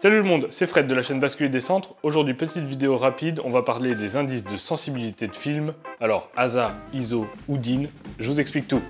Salut le monde, c'est Fred de la chaîne Basculer des Centres. Aujourd'hui, petite vidéo rapide, on va parler des indices de sensibilité de film. Alors, ASA, ISO ou DIN, je vous explique tout.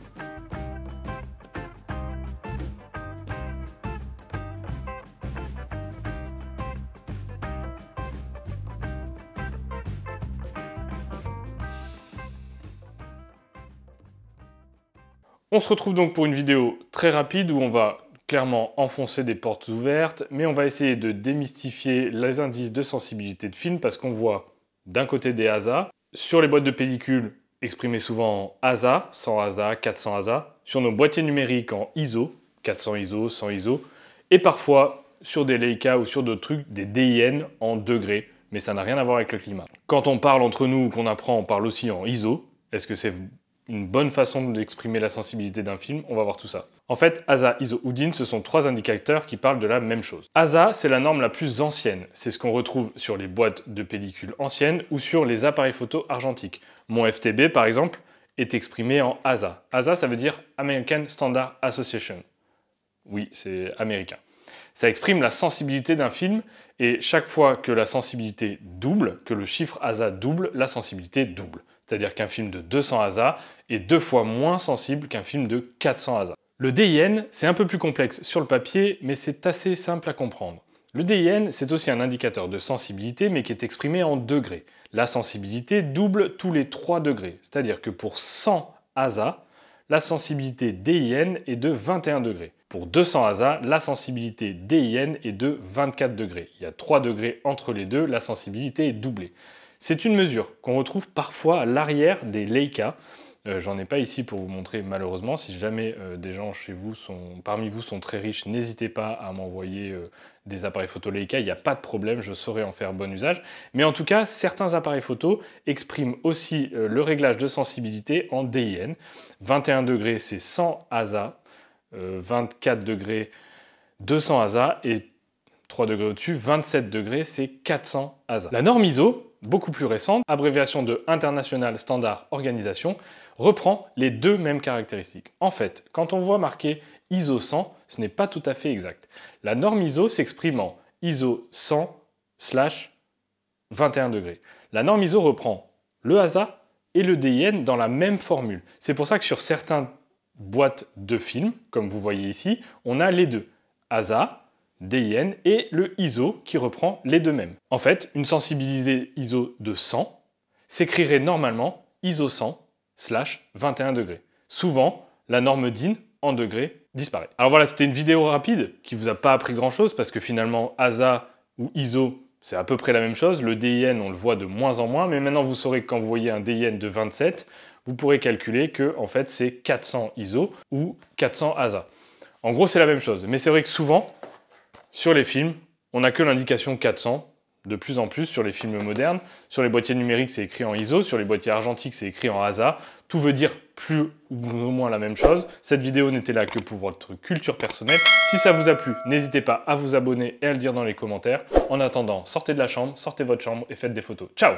On se retrouve donc pour une vidéo très rapide où on va clairement enfoncer des portes ouvertes, mais on va essayer de démystifier les indices de sensibilité de film parce qu'on voit d'un côté des ASA, sur les boîtes de pellicule exprimées souvent en ASA, 100 ASA, 400 ASA, sur nos boîtiers numériques en ISO, 400 ISO, 100 ISO, et parfois sur des Leica ou sur d'autres trucs, des DIN en degrés, mais ça n'a rien à voir avec le climat. Quand on parle entre nous ou qu'on apprend, on parle aussi en ISO. Est-ce que c'est une bonne façon d'exprimer la sensibilité d'un film? On va voir tout ça. En fait, ASA, ISO ou DIN, ce sont trois indicateurs qui parlent de la même chose. ASA, c'est la norme la plus ancienne. C'est ce qu'on retrouve sur les boîtes de pellicule anciennes ou sur les appareils photo argentiques. Mon FTB, par exemple, est exprimé en ASA. ASA, ça veut dire American Standard Association. Oui, c'est américain. Ça exprime la sensibilité d'un film et chaque fois que la sensibilité double, que le chiffre ASA double, la sensibilité double. C'est-à-dire qu'un film de 200 ASA est 2 fois moins sensible qu'un film de 400 ASA. Le DIN, c'est un peu plus complexe sur le papier, mais c'est assez simple à comprendre. Le DIN, c'est aussi un indicateur de sensibilité, mais qui est exprimé en degrés. La sensibilité double tous les 3 degrés. C'est-à-dire que pour 100 ASA, la sensibilité DIN est de 21 degrés. Pour 200 ASA, la sensibilité DIN est de 24 degrés. Il y a 3 degrés entre les deux, la sensibilité est doublée. C'est une mesure qu'on retrouve parfois à l'arrière des Leica. J'en ai pas ici pour vous montrer malheureusement. Si jamais des gens parmi vous sont très riches, n'hésitez pas à m'envoyer des appareils photo Leica. Il n'y a pas de problème, je saurai en faire bon usage. Mais en tout cas, certains appareils photo expriment aussi le réglage de sensibilité en DIN. 21 degrés, c'est 100 ASA. 24 degrés, 200 ASA. Et 3 degrés au-dessus, 27 degrés, c'est 400 ASA. La norme ISO, beaucoup plus récente, abréviation de International Standard Organisation, reprend les deux mêmes caractéristiques. En fait, quand on voit marqué ISO 100, ce n'est pas tout à fait exact. La norme ISO s'exprime en ISO 100/21 degrés. La norme ISO reprend le ASA et le DIN dans la même formule. C'est pour ça que sur certaines boîtes de films, comme vous voyez ici, on a les deux. ASA, DIN et le ISO qui reprend les deux mêmes. En fait, une sensibilité ISO de 100 s'écrirait normalement ISO 100/21 degrés. Souvent, la norme DIN en degrés disparaît. Alors voilà, c'était une vidéo rapide qui vous a pas appris grand chose parce que finalement ASA ou ISO c'est à peu près la même chose. Le DIN on le voit de moins en moins, mais maintenant vous saurez que quand vous voyez un DIN de 27, vous pourrez calculer que en fait c'est 400 ISO ou 400 ASA. En gros c'est la même chose, mais c'est vrai que souvent sur les films, on n'a que l'indication 400, de plus en plus sur les films modernes. Sur les boîtiers numériques, c'est écrit en ISO. Sur les boîtiers argentiques, c'est écrit en ASA. Tout veut dire plus ou moins la même chose. Cette vidéo n'était là que pour votre culture personnelle. Si ça vous a plu, n'hésitez pas à vous abonner et à le dire dans les commentaires. En attendant, sortez de la chambre, sortez votre chambre et faites des photos. Ciao!